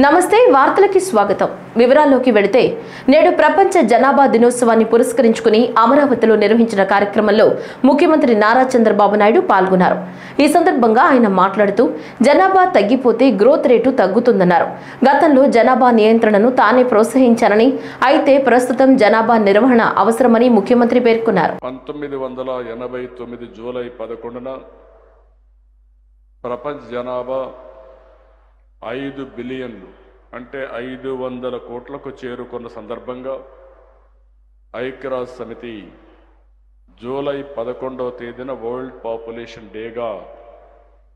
నమస్తే వార్తలకి స్వాగతం. వివరాల్లోకి వెళితే నేడు ప్రపంచ జనాభా దినోత్సవాన్ని పురస్కరించుకుని అమరావతిలో నిర్వహించిన కార్యక్రమంలో ముఖ్యమంత్రి నారా చంద్రబాబు నాయుడు పాల్గొన్నారు. ఈ సందర్భంగా ఆయన మాట్లాడుతూ జనాభా తగ్గిపోతే గ్రోత్ రేటు తగ్గుతుందన్నారు. గతంలో జనాభా నియంత్రణను తానే ప్రోత్సహించానని, అయితే ప్రస్తుతం జనాభా నిర్వహణ అవసరమని ముఖ్యమంత్రి పేర్కొన్నారు. 1989 జూలై 11న ప్రపంచ జనాభా 5 బిలియన్లు అంటే 500 కోట్లకు చేరుకున్న సందర్భంగా ఐక్యరాజ్య సమితి జూలై 11వ తేదీన వరల్డ్ పాపులేషన్ డేగా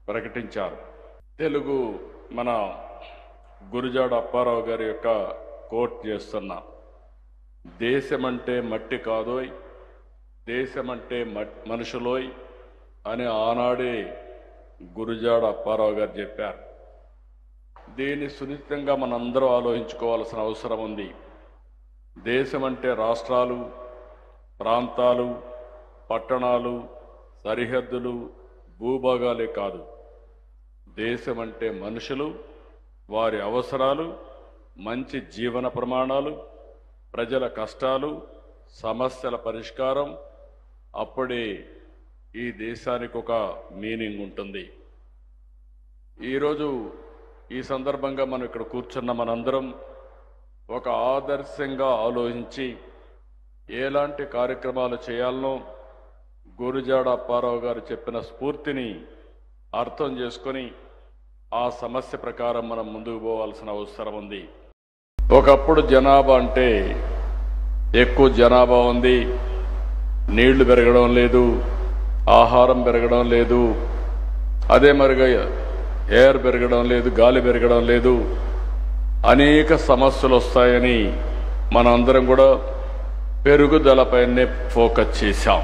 ప్రకటించారు. తెలుగు మన గురుజాడ అప్పారావు గారి యొక్క కోట్ చేస్తున్నా, దేశమంటే మట్టి కాదోయ్, దేశమంటే మనుషులోయ్ అని ఆనాడే గురుజాడ అప్పారావు గారు చెప్పారు. దీన్ని సునిశ్చితంగా మనందరూ ఆలోచించుకోవాల్సిన అవసరం ఉంది. దేశం అంటే రాష్ట్రాలు, ప్రాంతాలు, పట్టణాలు, సరిహద్దులు, భూభాగాలే కాదు. దేశం అంటే మనుషులు, వారి అవసరాలు, మంచి జీవన ప్రమాణాలు, ప్రజల కష్టాలు, సమస్యల పరిష్కారం. అప్పుడే ఈ దేశానికి ఒక మీనింగ్ ఉంటుంది. ఈరోజు ఈ సందర్భంగా మనం ఇక్కడ కూర్చున్న మనందరం ఒక ఆదర్శంగా ఆలోచించి ఎలాంటి కార్యక్రమాలు చేయాలనో గురుజాడ అప్పారావు గారు చెప్పిన స్ఫూర్తిని అర్థం చేసుకొని ఆ సమస్య ప్రకారం మనం ముందుకు పోవాల్సిన అవసరం ఉంది. ఒకప్పుడు జనాభా అంటే ఎక్కువ జనాభా ఉంది, నీళ్లు పెరగడం లేదు, ఆహారం పెరగడం లేదు, అదే మరిగా ఎయిర్ పెరగడం లేదు, గాలి పెరగడం లేదు, అనేక సమస్యలు వస్తాయని మనందరం కూడా పెరుగుదలపైనే ఫోకస్ చేశాం.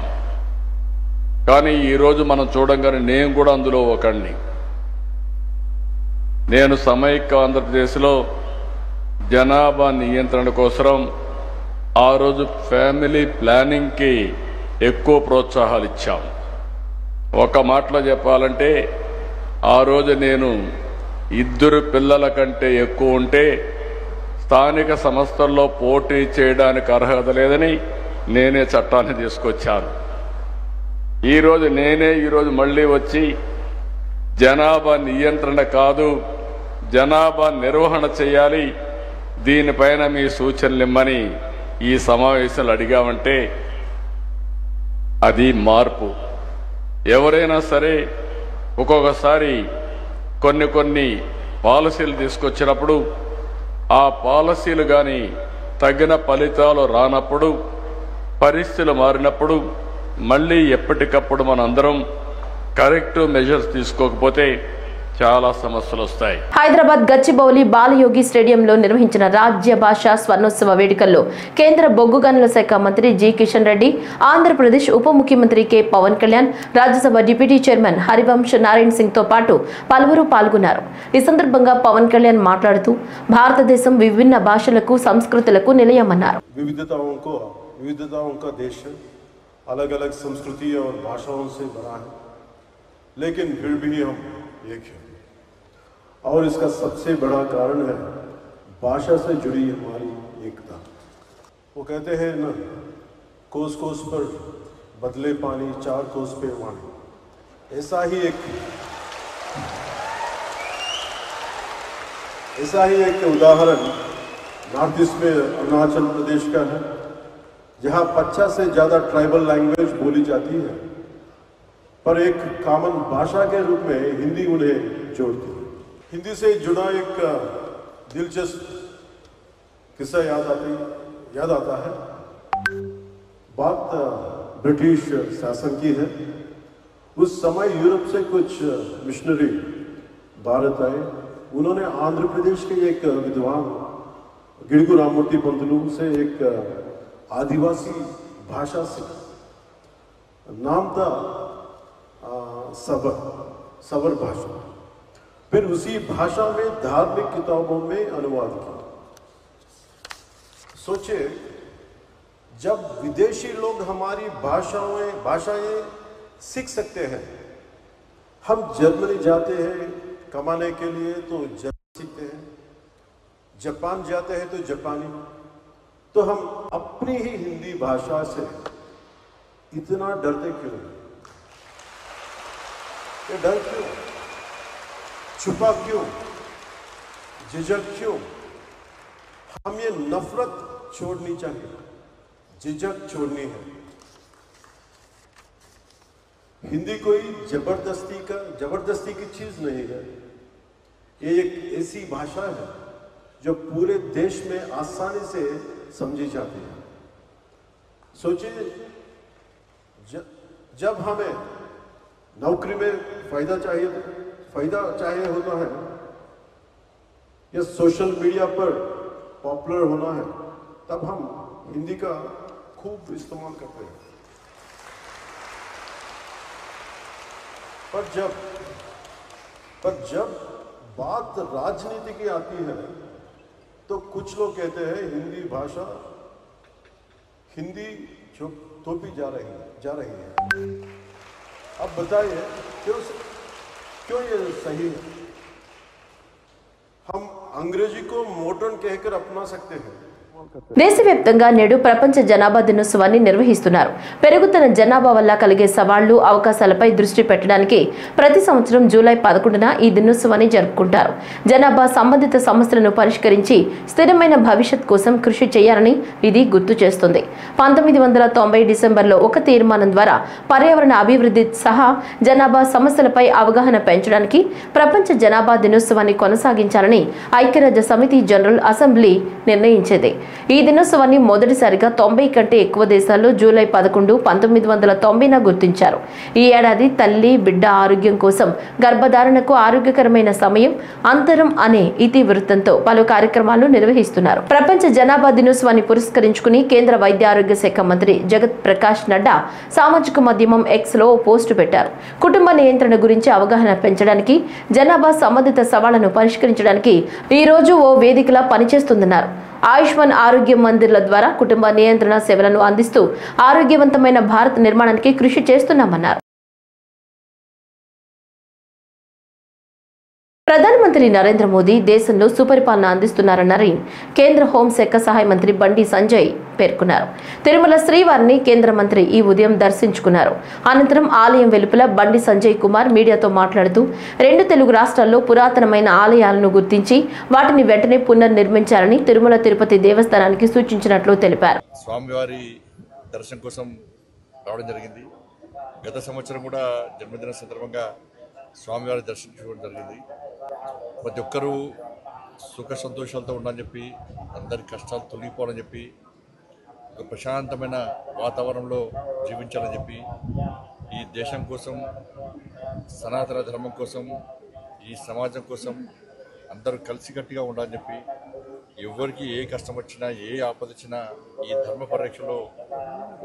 కానీ ఈరోజు మనం చూడంగానే నేను కూడా అందులో ఒకడిని. నేను సమైక్య ఆంధ్రప్రదేశ్లో జనాభా నియంత్రణ కోసం ఆ రోజు ఫ్యామిలీ ప్లానింగ్కి ఎక్కువ ప్రోత్సాహాలు ఇచ్చాం. ఒక మాటలో చెప్పాలంటే ఆ రోజు నేను 2 పిల్లల కంటే ఎక్కువ ఉంటే స్థానిక సంస్థల్లో పోటీ చేయడానికి అర్హత లేదని నేనే చట్టాన్ని తీసుకొచ్చాను. ఈరోజు మళ్ళీ వచ్చి జనాభా నియంత్రణ కాదు, జనాభా నిర్వహణ చేయాలి, దీనిపైన మీ సూచనలు ఇమ్మని ఈ సమావేశాలు అడిగామంటే అది మార్పు. ఎవరైనా సరే ఒక్కొక్కసారి కొన్ని పాలసీలు తీసుకొచ్చినప్పుడు ఆ పాలసీలు కానీ తగిన ఫలితాలు రానప్పుడు, పరిస్థితులు మారినప్పుడు మళ్ళీ ఎప్పటికప్పుడు మనందరం కరెక్టివ్ మెజర్స్ తీసుకోకపోతే చాలా సమస్యలు వస్తాయి. హైదరాబాద్ గచ్చిబౌలి బాలయోగి స్టేడియంలో నిర్వహించిన రాజ్య భాషా స్వర్ణోత్సవ వేడుకల్లో కేంద్ర బొగ్గు గనుల శాఖ మంత్రి జి కిషన్ రెడ్డి, ఆంధ్రప్రదేశ్ ఉప ముఖ్యమంత్రి K Pawan Kalyan, Rajya Sabha deputy chairman Harivansh Narayan Singh తో పాటు పలువురు పాల్గొన్నారు. ఈ సందర్భంగా పవన్ కళ్యాణ్ మాట్లాడుతూ భారతదేశం విభిన్న భాషలకు, సంస్కృతులకు నిలయమన్నారు. विविधताओं का देश है, अलग अलग संस्कृति और भाषाओं से बना है, लेकिन फिर भी हम एक हैं। और इसका सबसे बड़ा कारण है भाषा से जुड़ी हमारी एकता। वो कहते हैं ना, कोस कोस पर बदले पानी, 4 कोस पे वाणी। ऐसा ही एक उदाहरण नॉर्थ ईस्ट में अरुणाचल प्रदेश का है, जहां 50 से ज़्यादा ट्राइबल लैंग्वेज बोली जाती है, पर एक कॉमन भाषा के रूप में हिंदी उन्हें जोड़ती है। हिंदी से जुड़ा एक दिलचस्प किस्सा याद आता है। बात ब्रिटिश शासन की है। उस समय यूरोप से कुछ मिशनरी भारत आए। उन्होंने आंध्र प्रदेश के एक विद्वान गिड़गू राममूर्ति पंतलू से एक आदिवासी भाषा सीखी। नाम था सबर भाषा। फिर उसी भाषा में धार्मिक किताबों में अनुवाद किया। सोचे, जब विदेशी लोग हमारी भाषाएं सीख सकते हैं, हम जर्मनी जाते हैं कमाने के लिए तो जर्मन सीखते हैं, जापान जाते हैं तो जापानी, तो हम अपनी ही हिंदी भाषा से इतना डरते क्यों? ये डर क्यों? छुपा क्यों? झिझक क्यों? हम ये नफरत छोड़नी चाहिए, झिझक छोड़नी है। हिंदी कोई जबरदस्ती की चीज नहीं है। ये एक ऐसी भाषा है जो पूरे देश में आसानी से समझी जाती है। सोचिए, जब हमें नौकरी में फायदा चाहिए होता है या सोशल मीडिया पर पॉपुलर होना है, तब हम हिंदी का खूब इस्तेमाल करते हैं। पर जब बात राजनीति की आती है तो कुछ लोग कहते हैं हिंदी थोपी जा रही है। अब बताइए क्यों ये सही है? हम अंग्रेजी को मॉडर्न कहकर अपना सकते हैं। దేశవ్యాప్తంగా నేడు ప్రపంచ జనాభా దినోత్సవాన్ని నిర్వహిస్తున్నారు. పెరుగుతున్న జనాభా వల్ల కలిగే సవాళ్లు, అవకాశాలపై దృష్టి పెట్టడానికి ప్రతి సంవత్సరం జూలై 11న ఈ దినోత్సవాన్ని జరుపుకుంటారు. జనాభా సంబంధిత సమస్యలను పరిష్కరించి స్థిరమైన భవిష్యత్ కోసం కృషి చేయాలని ఇది గుర్తు చేస్తుంది. 1990 డిసెంబర్లో ఒక తీర్మానం ద్వారా పర్యావరణ అభివృద్ధి సహా జనాభా సమస్యలపై అవగాహన పెంచడానికి ప్రపంచ జనాభా దినోత్సవాన్ని కొనసాగించాలని ఐక్యరాజ్య సమితి జనరల్ అసెంబ్లీ నిర్ణయించింది. ఈ దినోత్సవాన్ని మొదటిసారిగా 90 కంటే ఎక్కువ దేశాల్లో జూలై 11, 1990న గుర్తించారు. ఈ ఏడాది తల్లి బిడ్డ ఆరోగ్యం కోసం గర్భధారణకు ఆరోగ్యకరమైన సమయం అంతరం అనే ఇతివృత్తంతో పలు కార్యక్రమాలు నిర్వహిస్తున్నారు. ప్రపంచ జనాభా దినోత్సవాన్ని పురస్కరించుకుని కేంద్ర వైద్య ఆరోగ్య శాఖ మంత్రి జగత్ ప్రకాష్ నడ్డా సామాజిక మాధ్యమం X లో పోస్టు పెట్టారు. కుటుంబ నియంత్రణ గురించి అవగాహన పెంచడానికి, జనాభా సంబంధిత సవాళ్లను పరిష్కరించడానికి ఈ రోజు ఓ వేదికలా పనిచేస్తుందన్నారు. ఆయుష్మాన్ ఆరోగ్య మందిర్ల ద్వారా కుటుంబ నియంత్రణ సేవలను అందిస్తూ ఆరోగ్యవంతమైన భారత్ నిర్మాణానికి కృషి చేస్తున్నామన్నారు. ప్రధానమంత్రి నరేంద్ర మోదీ దేశంలో సుపరిపాలన అందిస్తున్నారని కేంద్ర హోంశాఖ సహాయ మంత్రి బండి సంజయ్ పేర్కొన్నారు. తిరుమల శ్రీవారిని కేంద్ర మంత్రి ఈ ఉదయం దర్శించుకున్నారు. అనంతరం ఆలయం వెలుపల బండి సంజయ్ కుమార్ మీడియాతో మాట్లాడుతూ 2 తెలుగు రాష్ట్రాల్లో పురాతనమైన ఆలయాలను గుర్తించి వాటిని వెంటనే పునర్నిర్మించాలని తిరుమల తిరుపతి దేవస్థానానికి సూచించినట్లు తెలిపారు. స్వామివారి దర్శనం కోసం రావడం జరిగింది. గత సంవత్సరం కూడా జన్మదిన సందర్భంగా స్వామివారి దర్శించుకోవడం జరిగింది. ప్రతి ఒక్కరూ సుఖ సంతోషాలతో ఉండాలని చెప్పి, అందరి కష్టాలు తొలగిపోవాలని చెప్పి, ఒక ప్రశాంతమైన వాతావరణంలో జీవించాలని చెప్పి, ఈ దేశం కోసం, సనాతన ధర్మం కోసం, ఈ సమాజం కోసం అందరూ కలిసికట్టుగా ఉండాలని చెప్పి, ఎవరికి ఏ కష్టం వచ్చినా, ఏ ఆపద వచ్చినా ఈ ధర్మ పరిరక్షణలో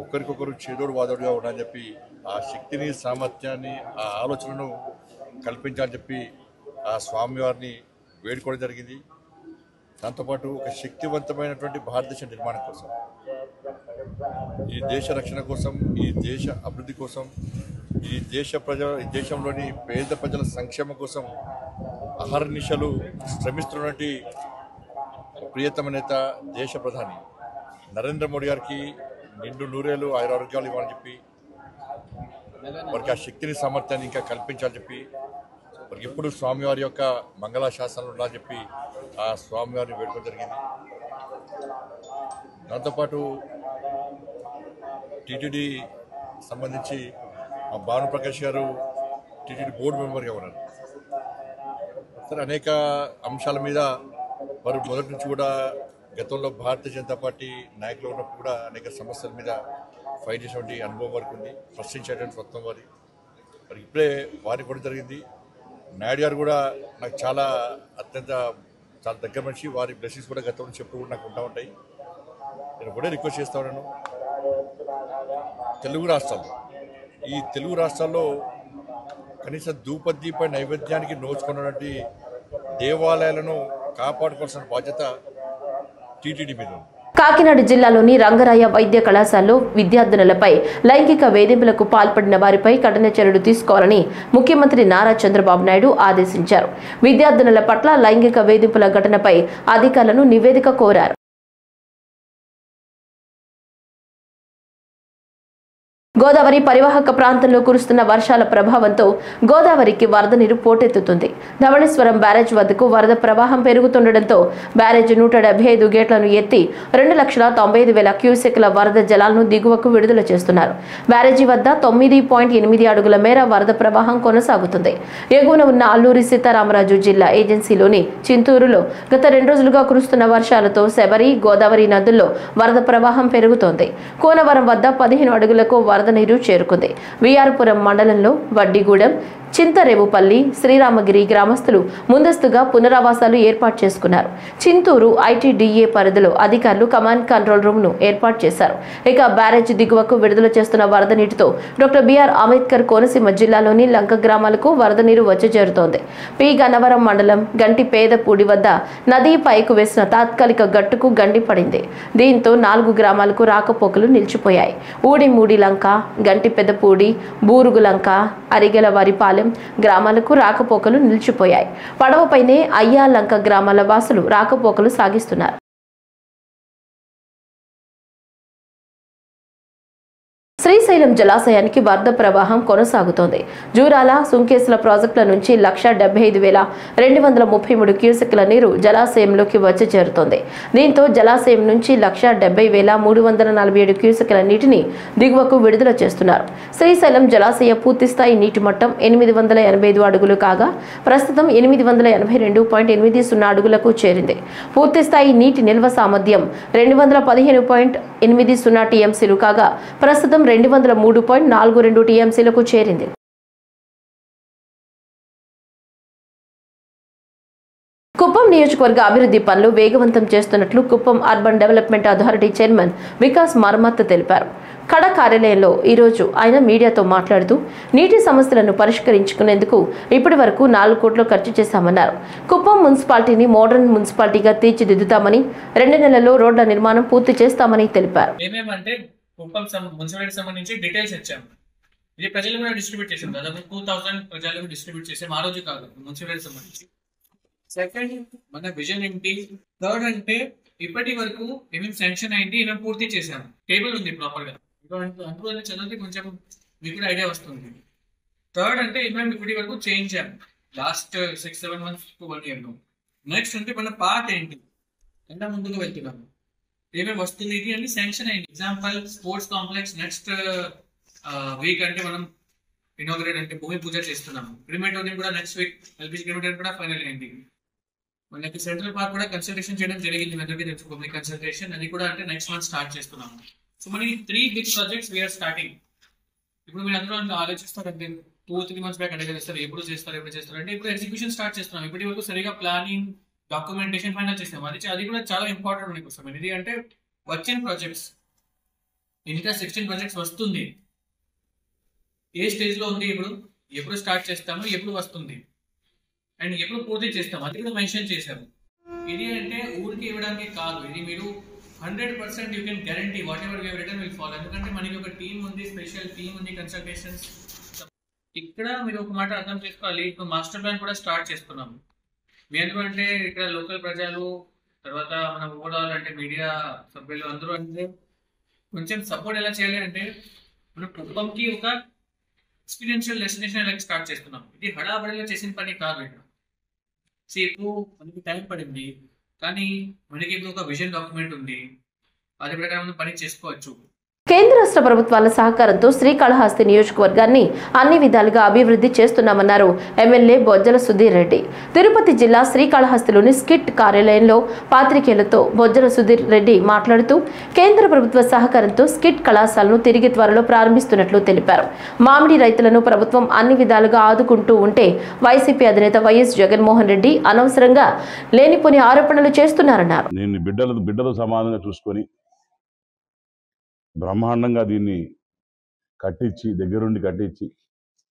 ఒకరికొకరు చేదోడు వాదోడుగా ఉండాలని చెప్పి, ఆ శక్తిని, సామర్థ్యాన్ని, ఆ ఆలోచనను కల్పించాలని చెప్పి ఆ స్వామివారిని వేడుకోవడం జరిగింది. దాంతోపాటు ఒక శక్తివంతమైనటువంటి భారతదేశ నిర్మాణం కోసం, ఈ దేశ రక్షణ కోసం, ఈ దేశ అభివృద్ధి కోసం, ఈ దేశంలోని పేద ప్రజల సంక్షేమం కోసం అహర్నిశలు శ్రమిస్తున్నటువంటి ప్రియతమ నేత దేశ ప్రధాని నరేంద్ర మోడీ గారికి నిండు నూరేళ్ళు ఆరోగ్యాలు ఇవ్వాలని చెప్పి, వారికి ఆ శక్తిని, సామర్థ్యాన్ని ఇంకా కల్పించాలని చెప్పి, వారికి ఎప్పుడు స్వామివారి యొక్క మంగళాశాసనాలు ఉండాలని చెప్పి ఆ స్వామివారిని వేడుకోవడం జరిగింది. దాంతోపాటు టీటీడీ సంబంధించి మా భానుప్రకాష్ గారు టీటీడీ బోర్డు మెంబర్గా ఉన్నారు. సరే, అనేక అంశాల మీద వారు మొదటి నుంచి కూడా గతంలో భారతీయ జనతా పార్టీ నాయకులు ఉన్నప్పుడు కూడా అనేక సమస్యల మీద ఫైట్ చేసేటువంటి అనుభవం వారికి ఉంది, ప్రశ్నించేటువంటి మొత్తం మరి ఇప్పుడే వారికి కూడా జరిగింది. నాయుడు గారు కూడా నాకు చాలా దగ్గర మనిషి, వారి బ్లెస్సింగ్స్ కూడా గతం నుంచి ఎప్పుడు కూడా నాకు ఉంటా ఉంటాయి. నేను కూడా రిక్వెస్ట్ చేస్తా ఉన్నాను, ఈ తెలుగు రాష్ట్రాల్లో కనీసం ధూపదీప నైవేద్యానికి నోచుకున్నటువంటి దేవాలయాలను కాపాడుకోవాల్సిన బాధ్యత టీటీడీ మీద ఉంది. కాకినాడ జిల్లాలోని రంగరాయ వైద్య కళాశాలలో విద్యార్థినులపై లైంగిక వేధింపులకు పాల్పడిన వారిపై కఠిన చర్యలు తీసుకోవాలని ముఖ్యమంత్రి నారా చంద్రబాబు నాయుడు ఆదేశించారు. విద్యార్థినుల పట్ల లైంగిక వేధింపుల ఘటనపై అధికారులను నివేదిక కోరారు. గోదావరి పరివాహక ప్రాంతంలో కురుస్తున్న వర్షాల ప్రభావంతో గోదావరికి వరద నీరు పోటెత్తుతుంది. ధవళేశ్వరం బ్యారేజ్ వద్దకు వరద ప్రవాహం పెరుగుతుండటంతో బ్యారేజ్ 175 గేట్లను ఎత్తి 2,95,000 క్యూసెక్ల వరద జలాలను దిగువకు విడుదల చేస్తున్నారు. బ్యారేజీ వద్ద 9.8 అడుగుల మేర వరద ప్రవాహం కొనసాగుతుంది. ఎగువన ఉన్న అల్లూరి సీతారామరాజు జిల్లా ఏజెన్సీలోని చింతూరులో గత 2 రోజులుగా కురుస్తున్న వర్షాలతో శబరి, గోదావరి నదుల్లో వరద ప్రవాహం పెరుగుతోంది. కోనవరం వద్ద 15 అడుగులకు వరద నీరు చేరుకుంది. విఆర్పురం మండలంలో వడ్డిగూడెం, చింతరేవుపల్లి, శ్రీరామగిరి గ్రామస్తులు ముందస్తుగా పునరావాసాలు ఏర్పాటు చేసుకున్నారు. చింతూరు ఐటీడీఏ పరిధిలో అధికారులు కమాండ్ కంట్రోల్ రూమ్ ను ఏర్పాటు చేశారు. ఇక బ్యారేజ్ దిగువకు విడుదల చేస్తున్న వరద నీటితో డాక్టర్ బిఆర్ అంబేద్కర్ కోనసీమ జిల్లాలోని లంక గ్రామాలకు వరద నీరు వచ్చి చేరుతోంది. పి గన్నవరం మండలం గంటి పేదపూడి వద్ద నదీ పైకు వేసిన తాత్కాలిక గట్టుకు గండి పడింది. దీంతో 4 గ్రామాలకు రాకపోకలు నిలిచిపోయాయి. ఊడిమూడి లంక, గంటి పెద్దపూడి, బూరుగులంక, అరిగెలవారిపాలెం గ్రామాలకు రాకపోకలు నిలిచిపోయాయి. పడవపైనే అయ్యాలంక గ్రామాల వాసులు రాకపోకలు సాగిస్తున్నారు. శ్రీశైలం జలాశయానికి వరద ప్రవాహం కొనసాగుతోంది. జూరాల, సుంకేసుల ప్రాజెక్టుల నుంచి 1,75,233 క్యూసెక్ల నీరు జలాశయంలోకి వచ్చి చేరుతోంది. దీంతో జలాశయం నుంచి 1,70,347 క్యూసెక్ల నీటిని దిగువకు విడుదల చేస్తున్నారు. శ్రీశైలం జలాశయ పూర్తిస్థాయి నీటి మట్టం 885 అడుగులు కాగా ప్రస్తుతం 882.80 అడుగులకు చేరింది. పూర్తిస్థాయి నీటి నిల్వ సామర్థ్యం 215.80 టీఎంసీలు కాగా ప్రస్తుతం 203.42 టీఎంసీలకు చేరింది. కుప్పం నియోజకవర్గ అభివృద్ధి పనులు వేగవంతం చేస్తున్నట్లు Kuppam urban development authority chairman Vikas Marmat తెలిపారు. కడ కార్యాలయంలో ఈరోజు ఆయన మీడియాతో మాట్లాడుతూ నీటి సమస్యలను పరిష్కరించుకునేందుకు ఇప్పటి వరకు 4 కోట్లు ఖర్చు చేశామన్నారు. కుప్పం మున్సిపాలిటీని మోడర్న్ మున్సిపాలిటీగా తీర్చిదిద్దుతామని, 2 నెలల్లో రోడ్ల నిర్మాణం పూర్తి చేస్తామని తెలిపారు. కుప్పం మున్సిపాలిటీ సంబంధించి డీటెయిల్స్ ఇచ్చాము. ఇది ప్రజలు కూడా డిస్ట్రిబ్యూట్ చేసాం. దాదాపు 2,000 ప్రజలకు డిస్ట్రిబ్యూట్ చేసాం. ఆ రోజు కాదు, మున్సిపాలిటీ సంబంధించి. సెకండ్, మన విజన్ ఏంటి? థర్డ్ అంటే ఇప్పటి వరకు ఏమేమి శాంక్షన్ అయింది, ఏమేమి పూర్తి చేసాము. టేబుల్ ఉంది ప్రాపర్ గా. అందులో చదివితే కొంచెం మీకు కూడా ఐడియా వస్తుంది. థర్డ్ అంటే ఏమేమి ఇప్పటి వరకు చేయించాము last 6-7 months to 1 year. Next అంటే మన పార్ట్ ఏంటి, ఎంత ముందుకు వెళ్తున్నాము, ఏమేమి వస్తుంది అని శాంక్షన్ అయింది. Example sports complex next week అంటే మనం ఇనాగ్రేట్ అంటే భూమి పూజ చేస్తున్నాము. క్రిమేటోరియం కూడా నెక్స్ట్ వీక్, ఎల్పిజి క్రిమేటోరియం కూడా ఫైనల్ అయింది. మనకి సెంట్రల్ పార్క్ కూడా కన్సల్టేషన్ చేయడం జరిగింది. అందరికీ తెలుసు, పబ్లిక్ కన్సల్టేషన్. అది కూడా అంటే నెక్స్ట్ మంత్ స్టార్ట్ చేస్తున్నాము. సో మనకి 3 big ప్రాజెక్ట్స్ వీఆర్ స్టార్టింగ్. ఇప్పుడు మీరు అందరూ ఆలోచిస్తారు అంటే 2-3 months బ్యాక్ అడిగే చేస్తారు, ఎప్పుడు చేస్తారు అంటే ఇప్పుడు ఎగ్జిక్యూషన్ స్టార్ట్ చేస్తున్నాం. ఇప్పటి వరకు సరిగా ప్లానింగ్, డాక్యుమెంటేషన్ ఫైనల్ చేసాం. అది కూడా చాలా ఇంపార్టెంట్ మనకి కోసం. ఇది అంటే వచ్చిన ప్రాజెక్ట్స్ ఇంకా 16 ప్రాజెక్ట్స్ వస్తుంది. ఏ స్టేజ్ లో ఉంది, ఇప్పుడు ఎప్పుడు స్టార్ట్ చేస్తాము, ఎప్పుడు వస్తుంది అండ్ ఎప్పుడు పూర్తి చేస్తాము, అది కూడా మెన్షన్ చేశారు. ఇది అంటే ఊరికి ఇవ్వడానికి కాదు, ఇది మీరు 100% you can guarantee whatever we return will follow. ఎందుకంటే మనకి ఒక టీమ్ ఉంది, స్పెషల్ టీమ్ ఉంది, కన్సల్టేషన్స్. ఇక్కడ మీరు ఒక మాట అర్థం చేసుకోవాలి, ఇప్పుడు మాస్టర్ ప్లాన్ కూడా స్టార్ట్ చేస్తున్నాము. మీ ఎందుకంటే ఇక్కడ లోకల్ ప్రజలు, తర్వాత మన ఓవరాల్ అంటే మీడియా సభ్యులు అందరూ అంటే కొంచెం సపోర్ట్ ఎలా చేయాలి అంటే మనం కుటుంబంకి ఒక ఎక్స్పీరియన్షియల్ డెస్టినేషన్ ఎలా స్టార్ట్ చేస్తున్నాం. ఇది హడాబడిగా చేసిన పని కాదు. ఇప్పుడు మనకి టైం పడింది, కానీ మనకి ఇప్పుడు ఒక విజన్ డాక్యుమెంట్ ఉంది, అది ప్రకారం మనం పని చేసుకోవచ్చు. కేంద్ర రాష్ట్ర ప్రభుత్వాల సహకారంతో శ్రీకాళహస్తి నియోజకవర్గాన్ని అన్ని విధాలుగా అభివృద్ధి చేస్తున్నామన్నారు ఎమ్మెల్యే బొజ్జల సుధీర్ రెడ్డి. తిరుపతి జిల్లా శ్రీకాళహస్తిలోని స్కిట్ కార్యాలయంలో పాత్రికేయులతో బొజ్జల సుధీర్ రెడ్డి మాట్లాడుతూ కేంద్ర ప్రభుత్వ సహకారంతో స్కిట్ కళాశాలను తిరిగి త్వరలో ప్రారంభిస్తున్నట్లు తెలిపారు. మామిడి రైతులను ప్రభుత్వం అన్ని విధాలుగా ఆదుకుంటూ ఉంటే వైసీపీ అధినేత వైఎస్ జగన్మోహన్ రెడ్డి అనవసరంగా లేనిపోని ఆరోపణలు చేస్తున్నారన్నారు. బిడ్డలు సమానంగా చూసుకొని బ్రహ్మాండంగా దీన్ని కట్టించి దగ్గరుండి కట్టించి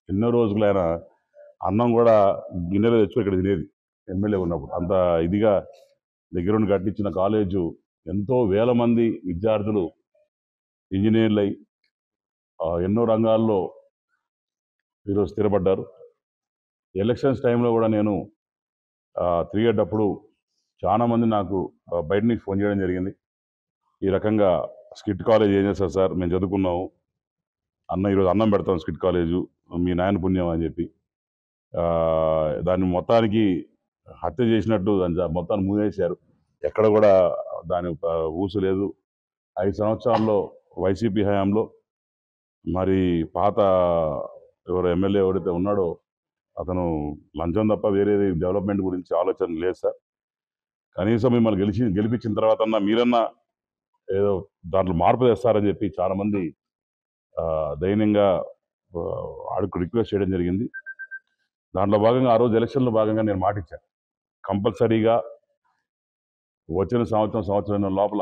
ఎన్నో రోజులైనా అన్నం కూడా గిన్నెలో తెచ్చుకొని ఇక్కడ తినేది ఎమ్మెల్యే ఉన్నప్పుడు. అంత ఇదిగా దగ్గరుండి కట్టించిన కాలేజు ఎంతో వేల మంది విద్యార్థులు ఇంజనీర్లు అయి ఎన్నో రంగాల్లో ఈరోజు స్థిరపడ్డారు. ఎలక్షన్స్ టైంలో కూడా నేను తిరిగేటప్పుడు చాలామంది నాకు బయట నుంచి ఫోన్ చేయడం జరిగింది. ఈ రకంగా స్కిట్ కాలేజ్ ఏం చేస్తారు సార్, మేము చదువుకున్నాము అన్న, ఈరోజు అన్నం పెడతాం స్కిట్ కాలేజు, మీ నాయన పుణ్యం అని చెప్పి దాన్ని మొత్తానికి హత్య చేసినట్టు దాన్ని మొత్తాన్ని మూసేశారు. ఎక్కడ కూడా దాని ఊసు లేదు. 5 సంవత్సరాల్లో వైసీపీ హయాంలో మరి పాత ఎవరు ఎమ్మెల్యే ఎవరైతే ఉన్నాడో అతను లంచం తప్ప వేరేది డెవలప్మెంట్ గురించి ఆలోచన లేదు సార్. కనీసం మిమ్మల్ని గెలిపించిన తర్వాత మీరన్నా ఏదో దాంట్లో మార్పు తెస్తారని చెప్పి చాలామంది దైన్యంగా ఆడుకు రిక్వెస్ట్ చేయడం జరిగింది. దాంట్లో భాగంగా ఆ రోజు ఎలక్షన్లో భాగంగా నేను మాటిచ్చాను, కంపల్సరీగా వచ్చిన సంవత్సరం లోపల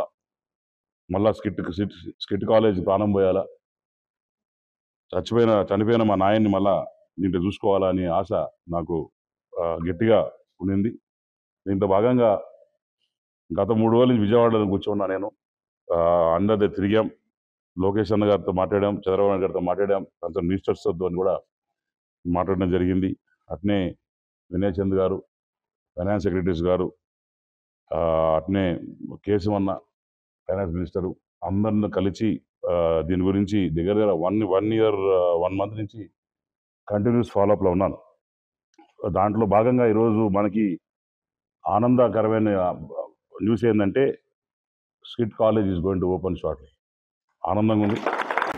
మళ్ళా స్కిట్ కాలేజ్ ప్రాణం పోయాలా, చనిపోయిన మా నాయన్ని మళ్ళా దీంట్లో చూసుకోవాలా అనే ఆశ నాకు గట్టిగా ఉండింది. దీంట్లో భాగంగా గత 3 రోజుల నుంచి విజయవాడలో కూర్చున్నా. నేను అందరితో తిరిగాం, లోకేష్ అన్న గారితో మాట్లాడాం, చంద్రబాబు నాయుడు గారితో మాట్లాడాం, కొంచెం మినిస్టర్స్తో అని కూడా మాట్లాడడం జరిగింది. అట్నే వినయ్ చంద్ గారు, ఫైనాన్స్ సెక్రటరీస్ గారు, అట్నే కేశవన్న ఫైనాన్స్ మినిస్టరు, అందరిని కలిసి దీని గురించి దగ్గర 1 మంత్ నుంచి కంటిన్యూస్ ఫాలోఅప్లో ఉన్నాను. దాంట్లో భాగంగా ఈరోజు మనకి ఆనందకరమైన న్యూస్ ఏంటంటే skit college is going to open shortly. ఆనందంగా ఉంది.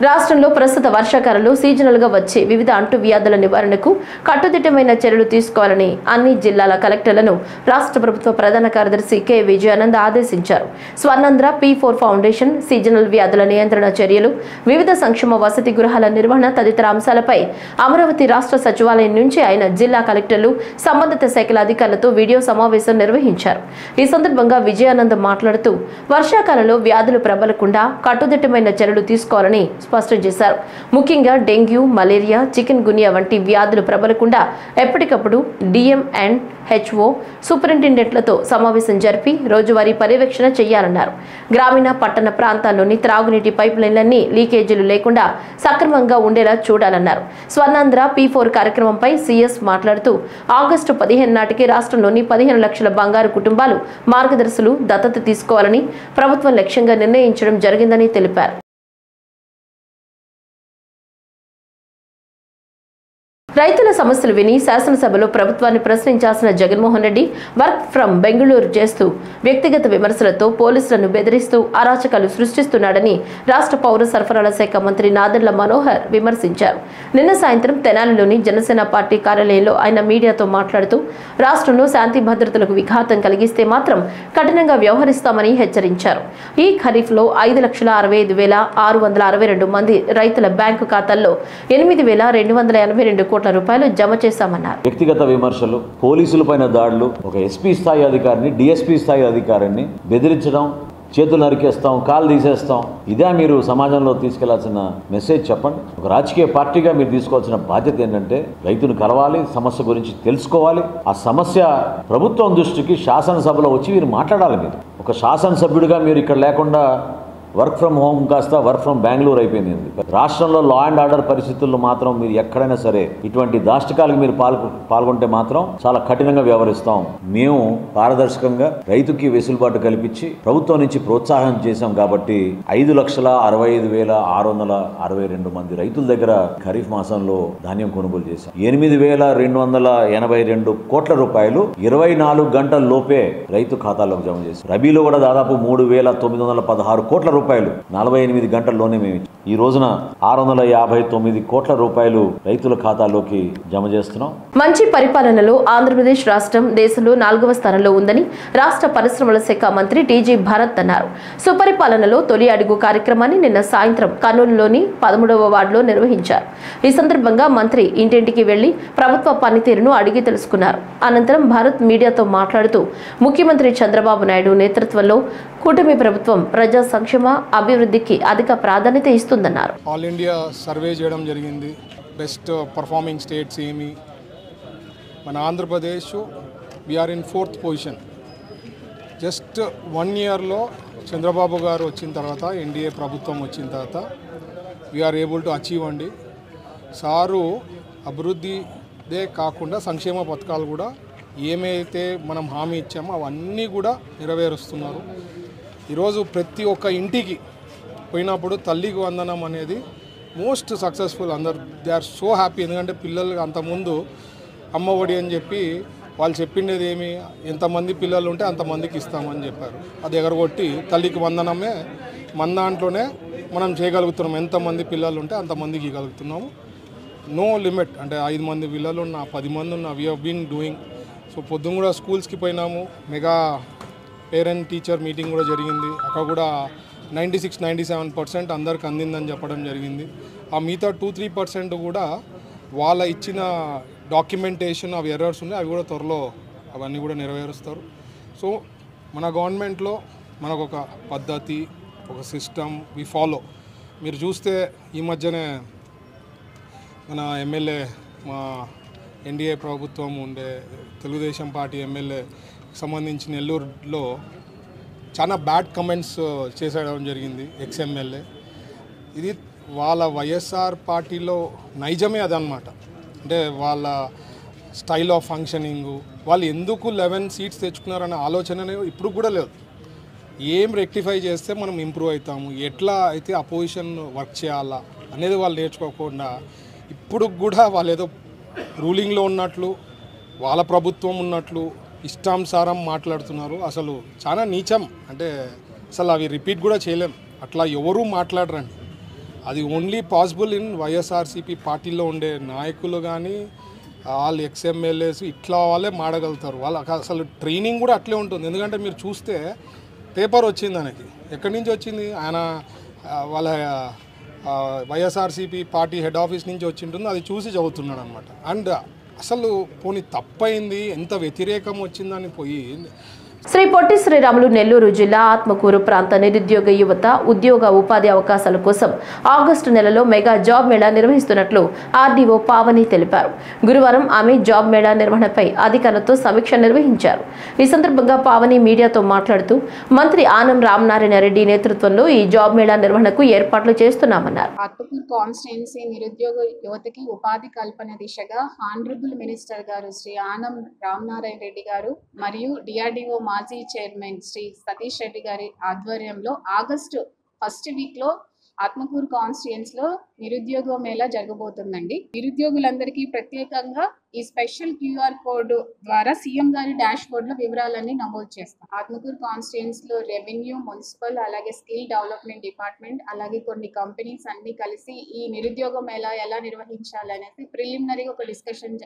రాష్ట్రంలో ప్రస్తుత వర్షాకాలంలో సీజనల్గా వచ్చే వివిధ అంటువ్యాధుల నివారణకు కట్టుదిట్టమైన చర్యలు తీసుకోవాలని అన్ని జిల్లాల కలెక్టర్లను రాష్ట్ర ప్రభుత్వ ప్రధాన కార్యదర్శి కె విజయానంద్ ఆదేశించారు. స్వర్ణాంధ్ర P4 ఫౌండేషన్, సీజనల్ వ్యాధుల నియంత్రణ చర్యలు, వివిధ సంక్షేమ వసతి గృహాల నిర్వహణ తదితర అంశాలపై అమరావతి రాష్ట్ర సచివాలయం నుంచి ఆయన జిల్లా కలెక్టర్లు, సంబంధిత శాఖల అధికారులతో వీడియో సమావేశం నిర్వహించారు. ఈ సందర్భంగా విజయానంద్ మాట్లాడుతూ వర్షాకాలంలో వ్యాధులు ప్రబలకుండా కట్టుదిట్టమైన చర్యలు తీసుకోవాలని స్పష్టం చేశారు. ముఖ్యంగా డెంగ్యూ, మలేరియా, చికెన్ గున్యా వంటి వ్యాధులు ప్రబలకుండా ఎప్పటికప్పుడు DM అండ్ HO సూపరింటెండెంట్లతో సమావేశం జరిపి రోజువారీ పర్యవేక్షణ చేయాలన్నారు. గ్రామీణ పట్టణ ప్రాంతాల్లోని త్రాగునీటి పైప్ లైన్లన్నీ లీకేజీలు లేకుండా సక్రమంగా ఉండేలా చూడాలన్నారు. స్వర్ణాంధ్ర P4 కార్యక్రమంపై CS మాట్లాడుతూ ఆగస్టు 15 నాటికి రాష్ట్రంలోని 15 లక్షల బంగారు కుటుంబాలు మార్గదర్శులు దత్తత తీసుకోవాలని ప్రభుత్వం లక్ష్యంగా నిర్ణయించడం జరిగిందని తెలిపారు. రైతుల సమస్యలు విని శాసనసభలో ప్రభుత్వాన్ని ప్రశ్నించాల్సిన జగన్మోహన్ రెడ్డి వర్క్ ఫ్రం బెంగళూరు చేస్తూ వ్యక్తిగత విమర్శలతో పోలీసులను బెదిరిస్తూ అరాచకాలు సృష్టిస్తున్నాడని రాష్ట్ర పౌర సరఫరాల శాఖ మంత్రి నాదెండ్ల మనోహర్ విమర్శించారు. నిన్న సాయంత్రం తెనాలిలోని జనసేన పార్టీ కార్యాలయంలో ఆయన మీడియాతో మాట్లాడుతూ రాష్ట్రంలో శాంతి భద్రతలకు విఘాతం కలిగిస్తే మాత్రం కఠినంగా వ్యవహరిస్తామని హెచ్చరించారు. ఈ ఖరీఫ్లో 5,65,662 మంది రైతుల బ్యాంకు ఖాతాల్లో 8,282 కోట్ల రూపాయలు జమ చేశామన్నారు. వ్యక్తిగత విమర్శలు, పోలీసులపైన దాడులు, ఒక SP స్థాయి అధికారిని DSP స్థాయి అధికారిని బెదిరించడం, చేతులు నరికేస్తాం, కాలు తీసేస్తాం, ఇదే మీరు సమాజంలో తీసుకెళ్లాల్సిన మెసేజ్? చెప్పండి. ఒక రాజకీయ పార్టీగా మీరు తీసుకోవాల్సిన బాధ్యత ఏంటంటే రైతును కలవాలి, సమస్య గురించి తెలుసుకోవాలి, ఆ సమస్య ప్రభుత్వం దృష్టికి శాసనసభలో వచ్చి మీరు మాట్లాడాలి. మీరు ఒక శాసనసభ్యుడిగా మీరు ఇక్కడ లేకుండా వర్క్ ఫ్రమ్ హోమ్ కాస్త వర్క్ ఫ్రమ్ బెంగళూరు అయిపోయింది. రాష్ట్రంలో లా అండ్ ఆర్డర్ పరిస్థితుల్లో మాత్రం మీరు ఎక్కడైనా సరే ఇటువంటి దాష్టికాలకు మీరు పాల్గొంటే మాత్రం చాలా కఠినంగా వ్యవహరిస్తాం. మేము పారదర్శకంగా రైతుకి వెసులుబాటు కల్పించి ప్రభుత్వం నుంచి ప్రోత్సాహం చేశాం కాబట్టి 5,65,662 మంది రైతుల దగ్గర ఖరీఫ్ మాసంలో ధాన్యం కొనుగోలు చేశాం. 8,282 కోట్ల రూపాయలు 24 గంటల లోపే రైతు ఖాతాలోకి జమ చేశాం. రబీలో కూడా దాదాపు 3,916 కోట్ల రూపాయలు 48 గంటల్లోనే మేము ఈ రోజున 659 కోట్ల రూపాయలు రైతుల ఖాతాలోకి జమ చేస్తున్నాం. మంచి పరిపాలనలో ఆంధ్రప్రదేశ్ రాష్ట్రం దేశంలో 4వ స్థానంలో ఉందని రాష్ట్ర పరిశ్రమల శాఖ మంత్రి TG భరత్ అన్నారు. సుపరిపాలనలో తొలి అడుగు కార్యక్రమాన్ని నిన్న సాయంత్రం కర్నూలులోని 13వ వార్డులో నిర్వహించారు. ఈ సందర్భంగా మంత్రి ఇంటింటికి వెళ్లి ప్రభుత్వ పనితీరును అడిగి తెలుసుకున్నారు. అనంతరం భరత్ మీడియాతో మాట్లాడుతూ ముఖ్యమంత్రి చంద్రబాబు నాయుడు నేతృత్వంలో కూటమి ప్రభుత్వం ప్రజా సంక్షేమ అభివృద్ధికి అధిక ప్రాధాన్యత ఇస్తుందన్నారు. ఆల్ ఇండియా సర్వే చేయడం జరిగింది. బెస్ట్ పర్ఫార్మింగ్ స్టేట్స్ ఏమి, మన Andhra Pradesh we are in 4th position. Just 1 ఇయర్లో చంద్రబాబు గారు వచ్చిన తర్వాత, ఎన్డీఏ ప్రభుత్వం వచ్చిన తర్వాత వీఆర్ ఏబుల్ టు అచీవ్ అండి. సారు అభివృద్ధిదే కాకుండా సంక్షేమ పథకాలు కూడా ఏమైతే మనం హామీ ఇచ్చామో అవన్నీ కూడా నెరవేరుస్తున్నారు. ఈరోజు ప్రతి ఒక్క ఇంటికి పోయినప్పుడు తల్లికి వందనం అనేది మోస్ట్ సక్సెస్ఫుల్. అందరు దే ఆర్ సో హ్యాపీ. ఎందుకంటే పిల్లలు అంతకుముందు అమ్మ ఒడి అని చెప్పి వాళ్ళు చెప్పిండేది ఏమి, ఎంతమంది పిల్లలు ఉంటే అంతమందికి ఇస్తామని చెప్పారు. అది ఎగరగొట్టి తల్లికి వందనమే మన దాంట్లోనే మనం చేయగలుగుతున్నాం. ఎంతమంది పిల్లలు ఉంటే అంతమందికి ఇవ్వగలుగుతున్నాము. No limit. అంటే 5 మంది పిల్లలు ఉన్న, 10 మంది ఉన్న, we have been doing. So పొద్దున్న కూడా స్కూల్స్కి పోయినాము. మెగా పేరెంట్ టీచర్ మీటింగ్ కూడా జరిగింది. అక్కడ కూడా 96-97% అందరికి అందిందని చెప్పడం జరిగింది. ఆ మిగతా 2-3% కూడా వాళ్ళ ఇచ్చిన డాక్యుమెంటేషన్ అవి ఎర్రర్స్ ఉన్నాయి, అవి కూడా త్వరలో అవన్నీ కూడా నెరవేరుస్తారు. సో మన గవర్నమెంట్లో మనకు ఒక పద్ధతి, ఒక సిస్టమ్ వి ఫాలో. మీరు చూస్తే ఈ మధ్యనే మన ఎమ్మెల్యే, మా ఎన్డీఏ ప్రభుత్వం ఉండే తెలుగుదేశం పార్టీ ఎమ్మెల్యే సంబంధించి నెల్లూరులో చాలా బ్యాడ్ కమెంట్స్ చేసేయడం జరిగింది. ఎక్స్ఎమ్మెల్యే ఇది వాళ్ళ వైఎస్ఆర్ పార్టీలో నైజమే అదనమాట. అంటే వాళ్ళ స్టైల్ ఆఫ్ ఫంక్షనింగు, వాళ్ళు ఎందుకు 11 సీట్స్ తెచ్చుకున్నారనే ఆలోచన ఇప్పుడు కూడా లేదు. ఏం రెక్టిఫై చేస్తే మనం ఇంప్రూవ్ అవుతాము, ఎట్లా అయితే అపోజిషన్ వర్క్ చేయాలా అనేది వాళ్ళు నేర్చుకోకుండా ఇప్పుడు కూడా వాళ్ళు ఏదో రూలింగ్లో ఉన్నట్లు, వాళ్ళ ప్రభుత్వం ఉన్నట్లు ఇష్టానుసారం మాట్లాడుతున్నారు. అసలు చాలా నీచం. అంటే అసలు అవి రిపీట్ కూడా చేయలేం. అట్లా ఎవరూ మాట్లాడరండి. అది ఓన్లీ పాసిబుల్ ఇన్ వైఎస్ఆర్సీపీ పార్టీలో ఉండే నాయకులు కానీ వాళ్ళు ఎక్స్ఎమ్మెల్యేస్ ఇట్లా వాళ్ళే మాడగలుగుతారు. వాళ్ళకి అసలు ట్రైనింగ్ కూడా అట్లే ఉంటుంది. ఎందుకంటే మీరు చూస్తే పేపర్ వచ్చింది ఆయనకి, ఎక్కడి నుంచి వచ్చింది, ఆయన వాళ్ళ వైఎస్ఆర్సీపీ పార్టీ హెడ్ ఆఫీస్ నుంచి వచ్చి ఉంటుంది, అది చూసి చదువుతున్నాడు అనమాట. అండ్ అసలు పోనీ తప్పైంది, ఎంత వ్యతిరేకం వచ్చిందని పోయి శ్రీ పొట్టి శ్రీరాములు నెల్లూరు జిల్లా ఆత్మకూరు ప్రాంత నిరుద్యోగ యువత ఉద్యోగ ఉపాధి అవకాశాల కోసం ఆగస్టు నెలలో మెగా జాబ్ మేళా నిర్వహిస్తున్నట్లు ఆర్డీఓ పావని తెలిపారు. గురువారం ఆమె జాబ్ మేళా నిర్వహణపై అధికారులతో సమీక్ష నిర్వహించారు. ఈ సందర్భంగా పావని మీడియాతో మాట్లాడుతూ మంత్రి ఆనం రామనారాయణ రెడ్డి నేతృత్వంలో ఈ జాబ్ మేళా నిర్వహణకు ఏర్పాట్లు చేస్తున్నామన్నారు. ఆత్మకూరు కాన్స్టిట్యున్సీ నిరుద్యోగ యువతకి ఉపాధి కల్పన దిశగా హానరబుల్ మినిస్టర్ గారు శ్రీ ఆనం రామనారాయణ రెడ్డి గారు మరియు డిఆర్డీఓ మాజీ చైర్మన్ శ్రీ సతీష్ రెడ్డి గారి ఆధ్వర్యంలో ఆగస్టు ఫస్ట్ వీక్ లో ఆత్మకూరు కాన్స్టిట్యుయెన్సీ లో నిరుద్యోగ మేళా జరగబోతుందండి. నిరుద్యోగులందరికీ ప్రత్యేకంగా ఈ స్పెషల్ క్యూఆర్ కోడ్ ద్వారా సీఎం గారి డాష్ బోర్డ్ లో వివరాలన్నీ నమోదు చేస్తాం. ఆత్మకూరు కాన్స్టిట్యుయెన్సీ లో రెవెన్యూ, మున్సిపల్, అలాగే స్కిల్ డెవలప్మెంట్ డిపార్ట్మెంట్, అలాగే కొన్ని కంపెనీస్ అన్ని కలిసి ఈ నిరుద్యోగ మేళా ఎలా నిర్వహించాలనేసి ప్రిలిమినరీగా ఒక డిస్కషన్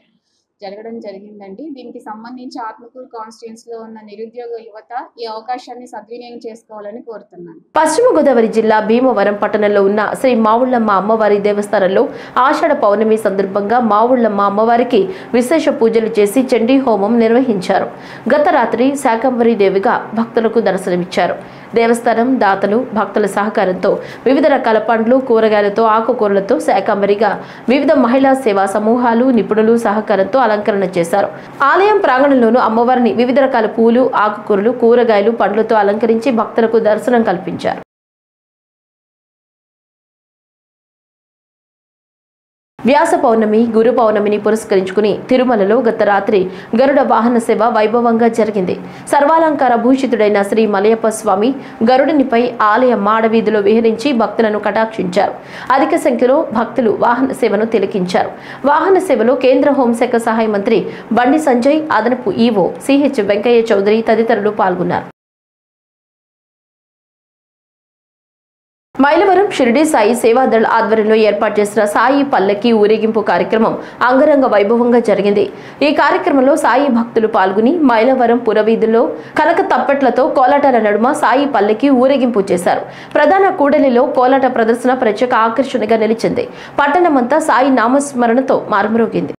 జరగడం జరిగిందండి. దీనికి సంబంధించి ఆత్మకూరు కాన్స్టిట్యుయెన్సీ లో ఉన్న నిరుద్యోగ యువత ఈ అవకాశాన్ని సద్వినియోగం చేసుకోవాలని కోరుతున్నాను. పశ్చిమ గోదావరి జిల్లా భీమవరం పట్టణంలో ఉన్న శ్రీ మావుళ్ళమ్మ అమ్మవారి దేవస్థానంలో ఆషాఢ పౌర్ణమి సందర్భంగా మావుళ్ళమ్మ అమ్మవారికి విశేష పూజలు చేసి చండీ హోమం నిర్వహించారు. గత రాత్రి శాకంబరి దేవిగా భక్తులకు దర్శనమిచ్చారు. దేవస్థానం దాతలు భక్తుల సహకారంతో వివిధ రకాల పండ్లు, కూరగాయలతో, ఆకుకూరలతో శాకంబరిగా వివిధ మహిళా సేవా సమూహాలు, నిపుణులు సహకారంతో అలంకరణ చేశారు. ఆలయం ప్రాంగణంలోనూ అమ్మవారిని వివిధ రకాల పూలు, ఆకుకూరలు, కూరగాయలు, పండ్లతో అలంకరించి భక్తులకు దర్శనం కల్పించారు. వ్యాస పౌర్ణమి, గురు పౌర్ణమిని పురస్కరించుకుని తిరుమలలో గత రాత్రి గరుడ వాహన సేవ వైభవంగా జరిగింది. సర్వాలంకార భూషితుడైన శ్రీ మలయప్ప స్వామి గరుడునిపై ఆలయ మాడవీధిలో విహరించి భక్తులను కటాక్షించారు. అధిక సంఖ్యలో భక్తులు వాహన సేవను తిలకించారు. వాహన సేవలో కేంద్ర హోంశాఖ సహాయ మంత్రి బండి సంజయ్, అదనపు ఈవో సిహెచ్ వెంకయ్య చౌదరి తదితరులు పాల్గొన్నారు. మైలవరం షిరిడి సాయి సేవాదళ ఆధ్వర్యంలో ఏర్పాటు చేసిన సాయి పల్లకి ఊరేగింపు కార్యక్రమం అంగరంగ వైభవంగా జరిగింది. ఈ కార్యక్రమంలో సాయి భక్తులు పాల్గొని మైలవరం పురవీధుల్లో కనక తప్పట్లతో కోలాటాల నడుమ సాయి పల్లకి ఊరేగింపు చేశారు. ప్రధాన కూడలిలో కోలాట ప్రదర్శన ప్రత్యేక ఆకర్షణగా నిలిచింది. పట్టణమంతా సాయి నామస్మరణతో మారుమ్రోగింది.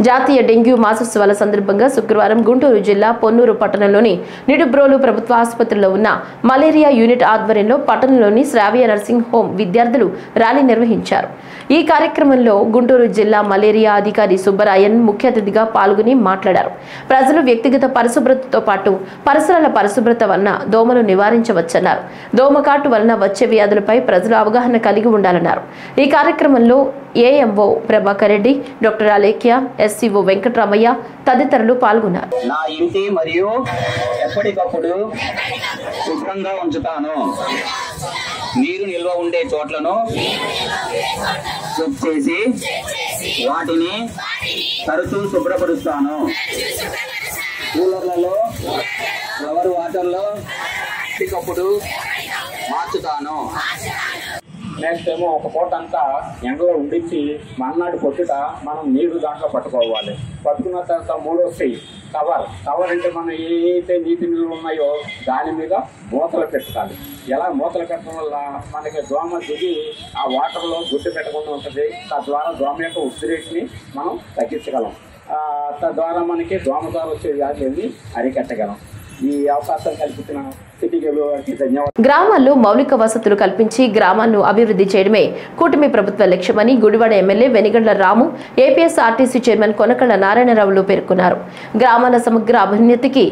జాతీయ డెంగ్యూ మాసోత్సవాల సందర్భంగా శుక్రవారం గుంటూరు జిల్లా పొన్నూరు పట్టణంలోని నిడుబ్రోలు ప్రభుత్వ ఆసుపత్రిలో ఉన్న మలేరియా యూనిట్ ఆధ్వర్యంలో పట్టణంలోని శ్రావ్య నర్సింగ్ హోం విద్యార్థులు ర్యాలీ నిర్వహించారు. ఈ కార్యక్రమంలో గుంటూరు జిల్లా మలేరియా అధికారి సుబ్బరాయన్ ముఖ్య అతిథిగా పాల్గొని మాట్లాడారు. ప్రజలు వ్యక్తిగత పరిశుభ్రతతో పాటు పరిసరాల పరిశుభ్రత వలన దోమలు నివారించవచ్చన్నారు. దోమకాటు వలన వచ్చే వ్యాధులపై ప్రజలు అవగాహన కలిగి ఉండాలన్నారు. ఈ కార్యక్రమంలో AMO Prabhakar Reddy, doctor Alekhya, SCO Venkataramayya తదితరులు పాల్గొన్నారు. నా ఇంటి మరియు ఎప్పటికప్పుడు శుభ్రంగా ఉంచుతాను. నీరు నిల్వ ఉండే చోట్లను శుభ్రం చేసి వాటిని తరచూ శుభ్రపరుస్తాను. కూలర్లలో, ఫ్లవర్ వాటర్లో ఎప్పటికప్పుడు మార్చుతాను. నెక్స్ట్ ఏమో ఒక పూట అంతా ఎండలో ఉండించి మన్నాడు పొట్టుట మనం నీరు దాంట్లో పట్టుకోవాలి. పట్టుకున్న తర్వాత మూడు వస్తాయి. కవర్ అంటే మనం ఏవైతే నీటి నీళ్ళు ఉన్నాయో దాని మీద మూతలు పెట్టాలి. ఎలా మూతలు పెట్టడం వల్ల మనకి దోమ దిగి ఆ వాటర్లో గుడ్డు పెట్టకుండా ఉంటుంది. తద్వారా దోమ యొక్క ఉద్రేక్ని మనం తగ్గించగలం. తద్వారా మనకి దోమ ద్వారా వచ్చే వ్యాధులని అరికట్టగలం. ఈ అవకాశం కల్పించిన గ్రామాల్లో మౌలిక వసతులు కల్పించి గ్రామాలను అభివృద్ధి చేయడమే కూటమి ప్రభుత్వ లక్ష్యమని Gudivada MLA Venigandla Ramu, APSRTC chairman Konakalla నారాయణరావులు పేర్కొన్నారు. గ్రామాల సమగ్ర అభ్యున్నతికి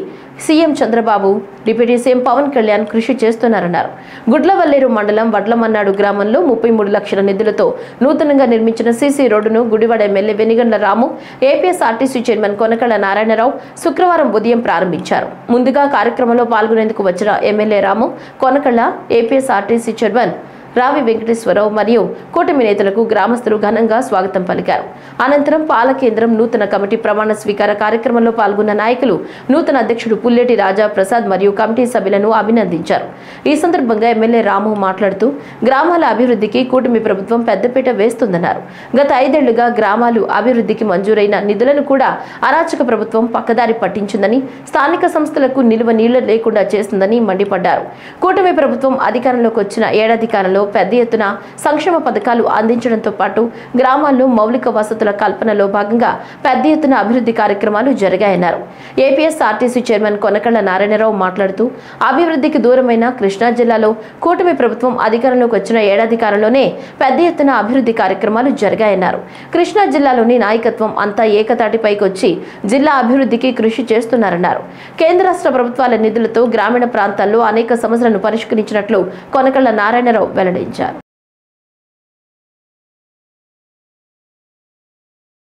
CM Chandrababu, deputy CM Pavan Kalyan కృషి చేస్తున్నారన్నారు. గుడ్లవల్లేరు మండలం వడ్లమన్నాడు గ్రామంలో 33 లక్షల నిధులతో నూతనంగా నిర్మించిన సీసీ రోడ్డును Gudivada MLA Venigandla Ramu, APSRTC chairman Konakalla Narayana Rao శుక్రవారం ఉదయం ప్రారంభించారు. ముందుగా కార్యక్రమంలో పాల్గొనేందుకు వచ్చిన ఎమ్మెల్యే రాము, కొనకళ్ళ, ఏపీఎస్ఆర్టీసీ చైర్మన్ రావి వెంకటేశ్వరరావు మరియు కూటమి నేతలకు గ్రామస్తులు ఘనంగా స్వాగతం పలికారు. అనంతరం పాలకేంద్రం నూతన కమిటీ ప్రమాణ స్వీకార కార్యక్రమంలో పాల్గొన్న నాయకులు నూతన అధ్యక్షుడు పుల్లెటి రాజా ప్రసాద్ మరియు కమిటీ సభ్యులను అభినందించారు. ఈ సందర్భంగా ఎమ్మెల్యే రాము మాట్లాడుతూ గ్రామాల అభివృద్ధికి కూటమి ప్రభుత్వం పెద్దపీట వేస్తుందన్నారు. గత 5 ఏళ్లుగా గ్రామాలు అభివృద్ధికి మంజూరైన నిధులను కూడా అరాచక ప్రభుత్వం పక్కదారి పట్టించిందని, స్థానిక సంస్థలకు నిలువ నీళ్లు లేకుండా చేస్తుందని మండిపడ్డారు. కూటమి ప్రభుత్వం అధికారంలోకి వచ్చిన ఏడాది కాలంలో పెద్ద ఎత్తున సంక్షేమ పథకాలు అందించడంతో పాటు గ్రామాల్లో మౌలిక వసతుల కల్పనలో భాగంగా పెద్ద ఎత్తున అభివృద్ధి కార్యక్రమాలు జరిగాయన్నారు. ఏపీఎస్ఆర్టీసీ చైర్మన్ కొనకళ్ళ నారాయణరావు మాట్లాడుతూ అభివృద్ధికి దూరమైన కృష్ణా జిల్లాలో కూటమి ప్రభుత్వం అధికారంలోకి వచ్చిన ఏడాది కాలంలోనే పెద్ద ఎత్తున అభివృద్ధి కార్యక్రమాలు జరిగాయన్నారు. కృష్ణా జిల్లాలోని నాయకత్వం అంతా ఏకతాటిపైకి వచ్చి జిల్లా అభివృద్ధికి కృషి చేస్తున్నారన్నారు. కేంద్ర రాష్ట్ర ప్రభుత్వాల నిధులతో గ్రామీణ ప్రాంతాల్లో అనేక సమస్యలను పరిష్కరించినట్లు కొనకళ్ళ నారాయణరావు వెల్లడించారు.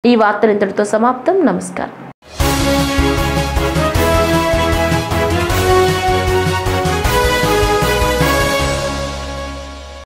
ఈ వార్తలు ఇంతటితో సమాప్తం. నమస్కారం.